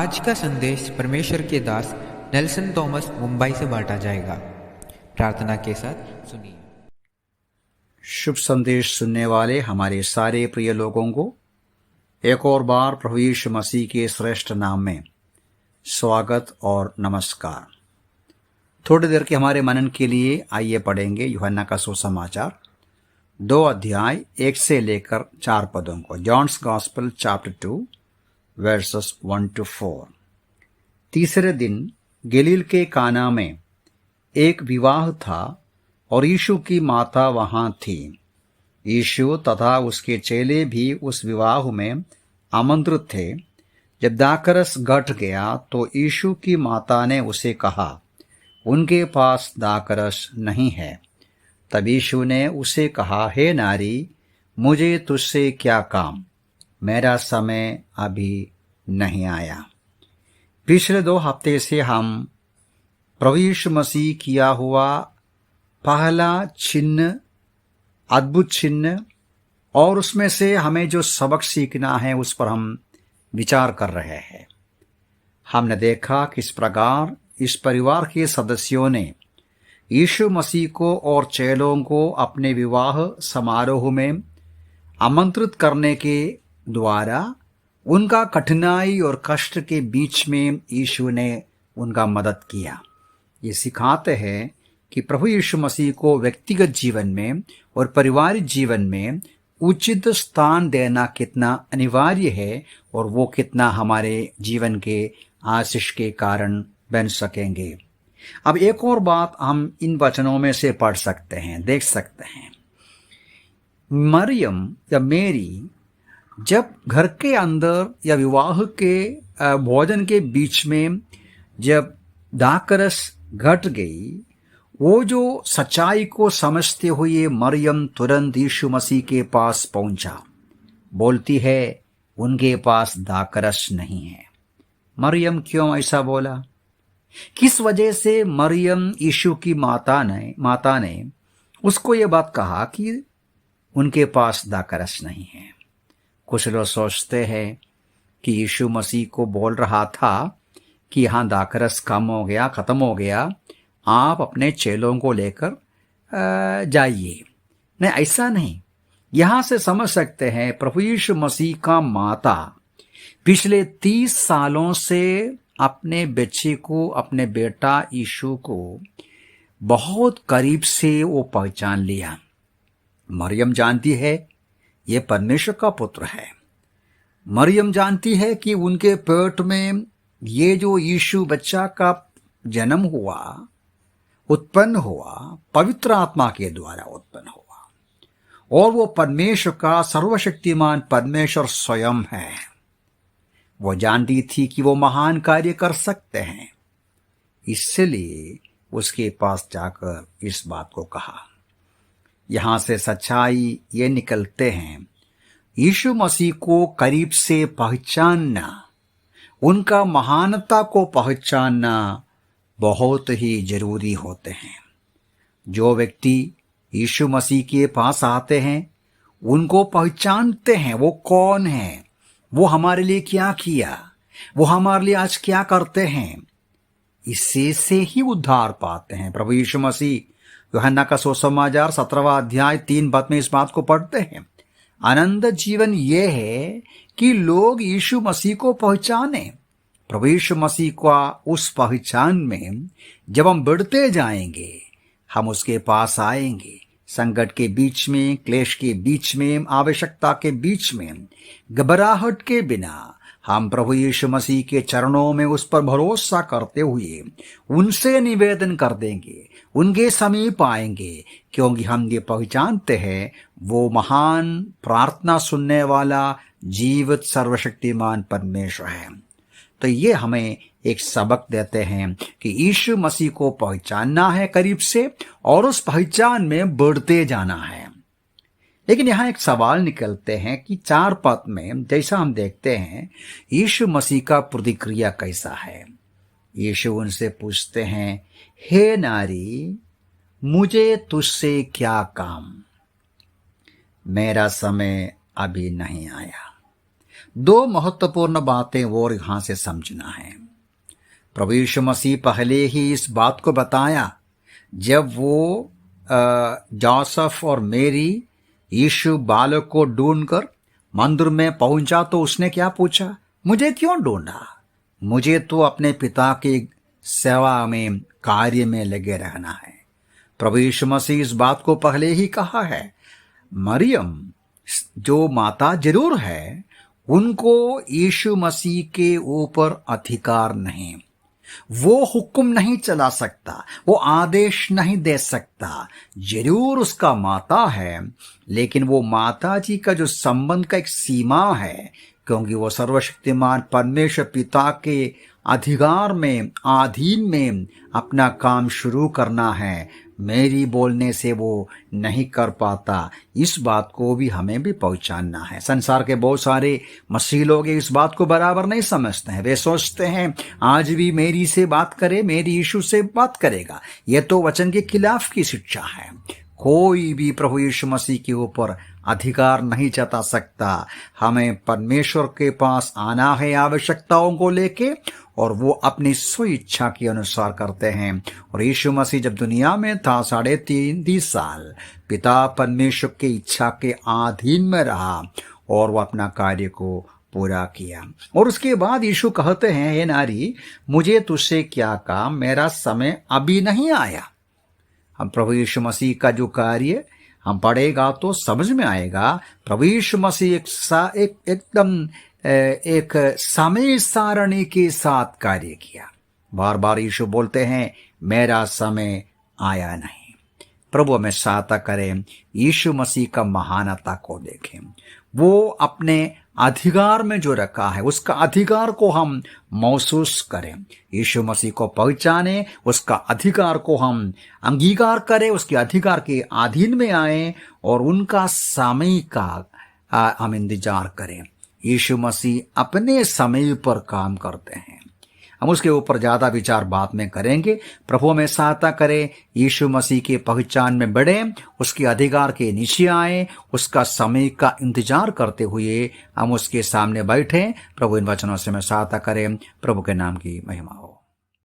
आज का संदेश परमेश्वर के दास नेल्सन थॉमस मुंबई से बांटा जाएगा। प्रार्थना के साथ सुनिए। शुभ संदेश सुनने वाले हमारे सारे प्रिय लोगों को एक और बार प्रभु यीशु मसीह के श्रेष्ठ नाम में स्वागत और नमस्कार। थोड़ी देर के हमारे मनन के लिए आइए पढ़ेंगे यूहन्ना का सुसमाचार 2 अध्याय 1 से लेकर 4 पदों को। John's gospel chapter 2 verses 1 to 4। तीसरे दिन गलील के काना में एक विवाह था और यीशु की माता वहां थी। यीशु तथा उसके चेले भी उस विवाह में आमंत्रित थे। जब दाखरस घट गया तो यीशु की माता ने उसे कहा, उनके पास दाखरस नहीं है। तब यीशु ने उसे कहा, हे नारी, मुझे तुझसे क्या काम, मेरा समय अभी नहीं आया। पिछले 2 हफ्ते से हम प्रभु यीशु मसीह किया हुआ पहला चिन्ह, अद्भुत चिन्ह और उसमें से हमें जो सबक सीखना है उस पर हम विचार कर रहे हैं। हमने देखा किस प्रकार इस परिवार के सदस्यों ने यीशु मसीह को और चेलों को अपने विवाह समारोह में आमंत्रित करने के द्वारा उनका कठिनाई और कष्ट के बीच में यीशु ने उनका मदद किया। ये सिखाते हैं कि प्रभु यीशु मसीह को व्यक्तिगत जीवन में और पारिवारिक जीवन में उचित स्थान देना कितना अनिवार्य है और वो कितना हमारे जीवन के आशीष के कारण बन सकेंगे। अब एक और बात हम इन वचनों में से पढ़ सकते हैं, देख सकते हैं। मरियम या मेरी जब घर के अंदर या विवाह के भोजन के बीच में जब दाखरस घट गई, वो जो सच्चाई को समझते हुए मरियम तुरंत यीशु मसीह के पास पहुंचा। बोलती है, उनके पास दाखरस नहीं है। मरियम क्यों ऐसा बोला? किस वजह से मरियम यीशु की माता ने उसको ये बात कहा कि उनके पास दाखरस नहीं है? कुछ लोग सोचते हैं कि यीशु मसीह को बोल रहा था कि यहाँ दाखरस खत्म हो गया, आप अपने चेलों को लेकर जाइए। नहीं, ऐसा नहीं। यहाँ से समझ सकते हैं प्रभु यीशु मसीह का माता पिछले 30 सालों से अपने बच्चे को, अपने बेटा यीशु को बहुत करीब से वो पहचान लिया। मरियम जानती है ये परमेश्वर का पुत्र है। मरियम जानती है कि उनके पेट में ये जो यीशु बच्चा का जन्म हुआ, उत्पन्न हुआ, पवित्र आत्मा के द्वारा उत्पन्न हुआ और वो परमेश्वर का, सर्वशक्तिमान परमेश्वर स्वयं है। वो जानती थी कि वो महान कार्य कर सकते हैं, इसलिए उसके पास जाकर इस बात को कहा। यहां से सच्चाई ये निकलते हैं, यीशु मसीह को करीब से पहचानना, उनका महानता को पहचानना बहुत ही जरूरी होते हैं। जो व्यक्ति यीशु मसीह के पास आते हैं, उनको पहचानते हैं वो कौन है, वो हमारे लिए क्या किया, वो हमारे लिए आज क्या करते हैं। इससे से ही उद्धार पाते हैं। प्रभु यीशु मसीह यूहन्ना का सुसमाचार 17वां अध्याय 3 पद में इस बात को पढ़ते हैं। आनंद जीवन ये है कि लोग यीशु मसीह को पहचाने। प्रभु यीशु मसीह का उस पहचान में जब हम बढ़ते जाएंगे, हम उसके पास आएंगे। संकट के बीच में, क्लेश के बीच में, आवश्यकता के बीच में घबराहट के बिना हम प्रभु यीशु मसीह के चरणों में उस पर भरोसा करते हुए उनसे निवेदन कर देंगे, उनके समीप आएंगे, क्योंकि हम ये पहचानते हैं वो महान प्रार्थना सुनने वाला जीवित सर्वशक्तिमान परमेश्वर है। तो ये हमें एक सबक देते हैं कि यीशु मसीह को पहचानना है करीब से और उस पहचान में बढ़ते जाना है। लेकिन यहाँ एक सवाल निकलते हैं कि 4 पद में जैसा हम देखते हैं यीशु मसीह का प्रतिक्रिया कैसा है। यीशु उनसे पूछते हैं, हे नारी, मुझे तुझसे क्या काम, मेरा समय अभी नहीं आया। दो महत्वपूर्ण बातें और यहां से समझना है। प्रभु यीशु मसीह पहले ही इस बात को बताया जब वो जोसेफ और मेरी यीशु बालक को ढूंढकर मंदिर में पहुंचा तो उसने क्या पूछा, मुझे क्यों ढूंढा? मुझे तो अपने पिता की सेवा में, कार्य में लगे रहना है। प्रभु यीशु मसीह इस बात को पहले ही कहा है। मरियम जो माता जरूर है, उनको यीशु मसीह के ऊपर अधिकार नहीं, वो हुक्म नहीं चला सकता, वो आदेश नहीं दे सकता। जरूर उसका माता है, लेकिन वो माता जी का जो संबंध का एक सीमा है, क्योंकि वो सर्वशक्तिमान परमेश्वर पिता के अधिकार में, अधीन में अपना काम शुरू करना है। मेरी बोलने से वो नहीं कर पाता। इस बात को भी हमें भी पहचानना है। संसार के बहुत सारे मसीह लोग इस बात को बराबर नहीं समझते हैं। वे सोचते हैं आज भी मेरी से बात करे, मेरी यीशु से बात करेगा। यह तो वचन के खिलाफ की शिक्षा है। कोई भी प्रभु यीशु मसीह के ऊपर अधिकार नहीं जता सकता। हमें परमेश्वर के पास आना है आवश्यकताओं को लेके, और वो अपनी स्व इच्छा के अनुसार करते हैं। और यीशु मसीह जब दुनिया में था 3.5 साल पिता परमेश्वर की इच्छा के अधीन में रहा और वो अपना कार्य को पूरा किया। और उसके बाद यीशु कहते हैं, हे नारी, मुझे तुझसे क्या काम, मेरा समय अभी नहीं आया। हम प्रभु यीशु मसीह का जो कार्य हम पढ़ेगा तो समझ में आएगा। प्रभु यीशु मसीह एकदम एक समय सारणी के साथ कार्य किया। बार बार यीशु बोलते हैं, मेरा समय आया नहीं। प्रभु हमें सहायता करें, यीशु मसीह का महानता को देखें। वो अपने अधिकार में जो रखा है, उसका अधिकार को हम महसूस करें। यीशु मसीह को पहचाने, उसका अधिकार को हम अंगीकार करें, उसके अधिकार के अधीन में आए और उनका समय का हम इंतजार करें। यीशु मसीह अपने समय पर काम करते हैं। हम उसके ऊपर ज्यादा विचार बाद में करेंगे। प्रभु हमें सहायता करे, यीशु मसीह की पहचान में बढ़े, उसके अधिकार के नीचे आए, उसका समय का इंतजार करते हुए हम उसके सामने बैठे। प्रभु इन वचनों से हमें सहायता करें। प्रभु के नाम की महिमा हो।